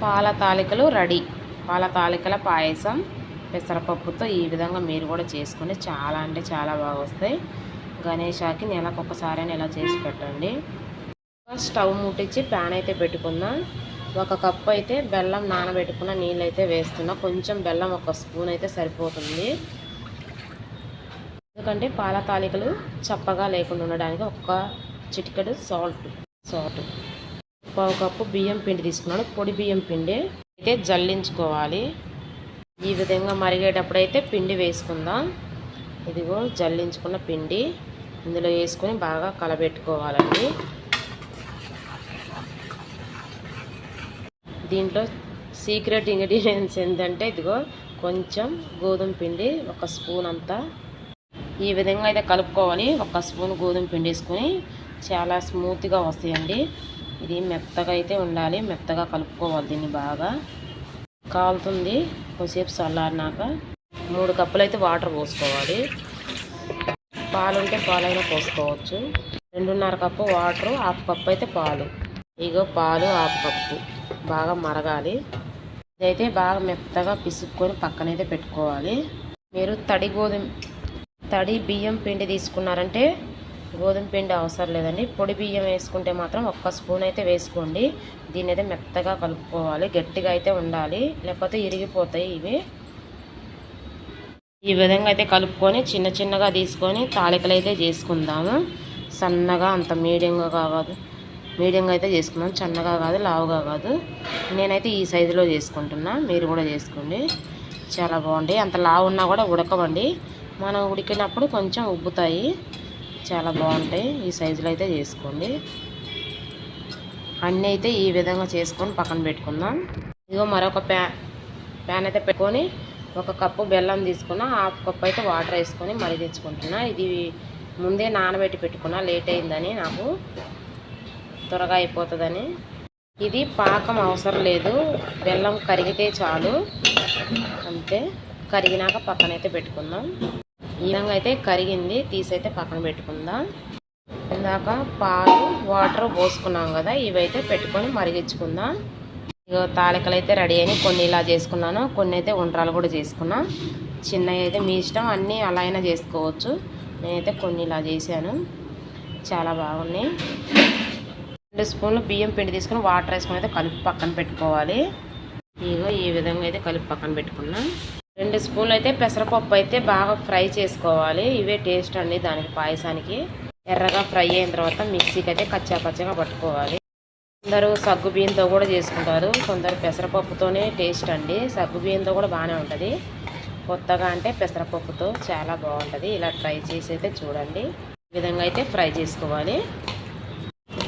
పాల తాలికలు రెడీ. పాల తాలికల పాయసం పెసరపప్పుతో ఈ విధంగా మీరు కూడా చేసుకుని చాలా అంటే చాలా బాగా వస్తాయి. గణేశాకి నెలకు ఒకసారైనా ఇలా చేసి పెట్టండి. స్టవ్ ముట్టించి ప్యాన్ అయితే పెట్టుకున్నా. 1 కప్పు అయితే బెల్లం నానబెట్టుకున్న నీళ్ళు అయితే వేస్తున్నా. కొంచెం బెల్లం 1 స్పూన్ అయితే సరిపోతుంది. ఎందుకంటే పాల తాలికలు చప్పగా లేకుండా ఉండడానికి 1 చిటికెడు సాల్ట్. 1/4 కప్పు బియ్యం పిండి తీసుకున్నాను. పొడి బియ్యం పిండి అయితే జల్లించుకోవాలి. ఈ విధంగా మరిగేటప్పుడు అయితే పిండి వేసుకుందాం. ఇదిగో జల్లించుకున్న పిండి ఇందులో వేసుకొని బాగా కలబెట్టుకోవాలండి. దీంట్లో సీక్రెట్ ఇంగ్రీడియంట్స్ ఏంటంటే ఇదిగో కొంచెం గోధుమ పిండి 1 స్పూన్ అంతా ఈ విధంగా అయితే కలుపుకోవాలి. 1 స్పూన్ గోధుమ పిండి వేసుకొని చాలా స్మూత్గా వస్తాయండి. ఇది మెత్తగా అయితే ఉండాలి. మెత్తగా కలుపుకోవాలి. దీన్ని బాగా కాలుతుంది. కొద్దిసేపు చల్లారినాక 3 కప్పులు అయితే వాటర్ పోసుకోవాలి. పాలు ఉంటే పాలైనా పోసుకోవచ్చు. 2.5 కప్పు వాటరు, 1/2 కప్పు అయితే పాలు. ఇగో పాలు 1/2 కప్పు బాగా మరగాలి. ఇదైతే బాగా మెత్తగా పిసుక్కొని పక్కనైతే పెట్టుకోవాలి. మీరు తడి బియ్యం పిండి తీసుకున్నారంటే గోధుమ పిండి అవసరం లేదండి. పొడి బియ్యం వేసుకుంటే మాత్రం 1 స్పూన్ అయితే వేసుకోండి. దీన్ని అయితే మెత్తగా కలుపుకోవాలి. గట్టిగా అయితే ఉండాలి, లేకపోతే ఇరిగిపోతాయి ఇవి. ఈ విధంగా అయితే కలుపుకొని చిన్నగా తీసుకొని తాలికలు అయితే చేసుకుందాము. సన్నగా అంత మీడియంగా అయితే చేసుకుందాం. సన్నగా కాదు, లావుగా కాదు. నేనైతే ఈ సైజులో చేసుకుంటున్నా. మీరు కూడా చేసుకోండి. చాలా బాగుంటాయి. అంత లావు ఉన్నా కూడా ఉడకవండి. మనం ఉడికినప్పుడు కొంచెం ఉబ్బుతాయి. చాలా బాగుంటాయి. ఈ సైజులో అయితే చేసుకోండి. అన్నీ అయితే ఈ విధంగా చేసుకొని పక్కన పెట్టుకుందాం. ఇదిగో మరొక ప్యాన్ అయితే పెట్టుకొని 1 కప్పు బెల్లం తీసుకున్నా. 1/2 కప్పు అయితే వాటర్ వేసుకొని మరిగించుకుంటున్నా. ఇది ముందే నానబెట్టి పెట్టుకున్నా. లేట్ అయిందని, నాకు త్వరగా అయిపోతుందని. ఇది పాకం అవసరం లేదు, బెల్లం కరిగితే చాలు అంతే. కరిగినాక పక్కనైతే పెట్టుకుందాం. ఈ విధంగా అయితే కరిగింది. తీసైతే పక్కన పెట్టుకుందాం. ఇందాక పాలు వాటర్ పోసుకున్నాం కదా, ఇవైతే పెట్టుకొని మరిగించుకుందాం. ఇక తాలికలు అయితే రెడీ అయినాయి. కొన్ని ఇలా చేసుకున్నాను, కొన్ని అయితే ఉండ్రాలు కూడా చేసుకున్నా. చిన్నవి అయితే మీ ఇష్టం, అన్నీ అలా అయినా చేసుకోవచ్చు. నేనైతే కొన్ని ఇలా చేశాను. చాలా బాగున్నాయి. 2 స్పూన్లు బియ్యం పిండి తీసుకుని వాటర్ వేసుకొని అయితే కలిపి పక్కన పెట్టుకోవాలి. ఇగో ఈ విధంగా అయితే కలిపి పక్కన పెట్టుకున్నా. 2 స్పూన్లు అయితే పెసరపప్పు అయితే బాగా ఫ్రై చేసుకోవాలి. ఇవే టేస్ట్ అండి దానికి, పాయసానికి. ఎర్రగా ఫ్రై అయిన తర్వాత మిక్సీకి అయితే కచ్చాపచ్చగా పట్టుకోవాలి. కొందరు సగ్గు బియ్యంతో కూడా చేసుకుంటారు, కొందరు పెసరపప్పుతోనే టేస్ట్ అండి. సగ్గు బియ్యంతో కూడా బాగానే ఉంటుంది. కొత్తగా అంటే పెసరపప్పుతో చాలా బాగుంటుంది. ఇలా ట్రై చేసి అయితే చూడండి. ఈ విధంగా అయితే ఫ్రై చేసుకోవాలి.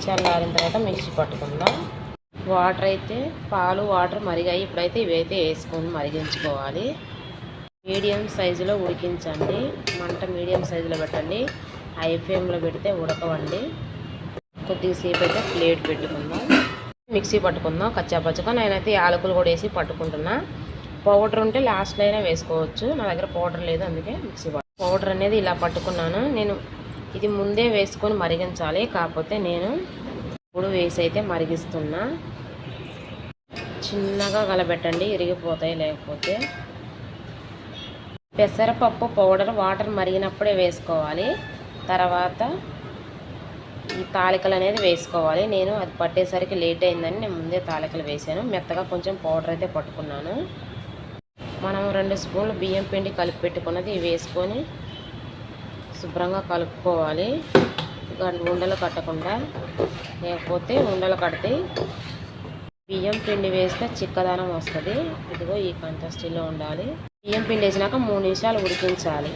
చల్లారిన తర్వాత మిక్సీ పట్టుకుందాం. వాటర్ మరిగాయి. ఇప్పుడైతే ఇవైతే వేసుకొని మరిగించుకోవాలి. మీడియం సైజులో ఉడికించండి. మంట మీడియం సైజులో పెట్టండి. హై ఫ్లేమ్లో పెడితే ఉడకవండి. కొద్దిసేపు అయితే ప్లేట్ పెట్టుకుందాం. మిక్సీ పట్టుకుందాం కచ్చాపచ్చగా. నేనైతే యాలకులు కూడా వేసి పట్టుకుంటున్నా. పౌడర్ ఉంటే లాస్ట్లో అయినా వేసుకోవచ్చు. నా దగ్గర పౌడర్ లేదు, అందుకే మిక్సీ పౌడర్ అనేది ఇలా పట్టుకున్నాను. నేను ఇది ముందే వేసుకొని మరిగించాలి, కాకపోతే నేను ఇప్పుడు వేసి అయితే మరిగిస్తున్నా. చిన్నగా కలబెట్టండి, ఇరిగిపోతాయి లేకపోతే. పెసరపప్పు పౌడర్ వాటర్ మరిగినప్పుడే వేసుకోవాలి. తర్వాత ఈ తాలికలు అనేది వేసుకోవాలి. నేను అది పట్టేసరికి లేట్ అయిందని నేను ముందే తాలికలు వేసాను. మెత్తగా కొంచెం పౌడర్ అయితే పట్టుకున్నాను. మనం 2 స్పూన్లు బియ్యం పిండి కలిపి పెట్టుకున్నది వేసుకొని శుభ్రంగా కలుపుకోవాలి. ఉండలు కట్టకుండా, లేకపోతే ఉండలు కడితే బియ్యం పిండి వేస్తే చిక్కదనం వస్తుంది. ఇదిగో ఈ కంటెస్టీలో ఉండాలి. బియ్యం పిండి వేసినాక 3 నిమిషాలు ఉడికించాలి.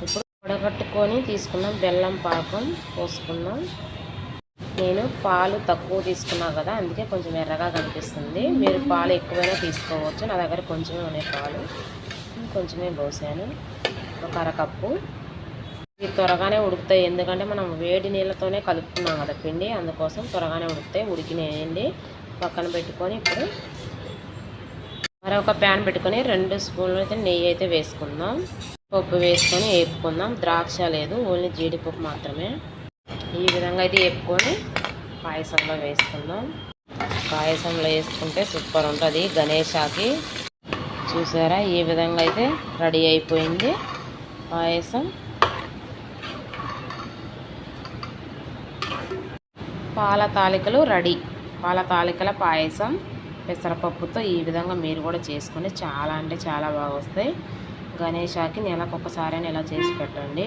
ఇప్పుడు వడగట్టుకొని తీసుకున్నాం. బెల్లం పాకం పోసుకున్నాం. నేను పాలు తక్కువ తీసుకున్నా కదా, అందుకే కొంచెం ఎర్రగా కనిపిస్తుంది. మీరు పాలు ఎక్కువైనా తీసుకోవచ్చు. నా దగ్గర కొంచెమే ఉన్నాయి పాలు, కొంచెమే పోసాను. 1/2 కప్పు. ఇవి త్వరగానే ఉడుకుతాయి, ఎందుకంటే మనం వేడి నీళ్ళతోనే కలుపుకున్నాం కదా పిండి, అందుకోసం త్వరగానే ఉడుకుతాయి. ఉడికినాయండి. పక్కన పెట్టుకొని ఇప్పుడు మరొక ప్యాన్ పెట్టుకొని 2 స్పూన్లు అయితే నెయ్యి అయితే వేసుకుందాం. పప్పు వేసుకొని వేపుకుందాం. ద్రాక్ష లేదు, ఓన్లీ జీడిపప్పు మాత్రమే. ఈ విధంగా అయితే వేపుకొని పాయసంలో వేసుకుందాం. పాయసంలో వేసుకుంటే సూపర్ ఉంటుంది గణేశాకి. చూసారా ఈ విధంగా అయితే రెడీ అయిపోయింది పాయసం. పాల తాలికలు రెడీ. పాల తాలికల పాయసం పెసరపప్పుతో ఈ విధంగా మీరు కూడా చేసుకుని చాలా అంటే చాలా బాగా వస్తాయి. గణేశాకి నెలకు ఒకసారైనా ఇలా చేసి పెట్టండి.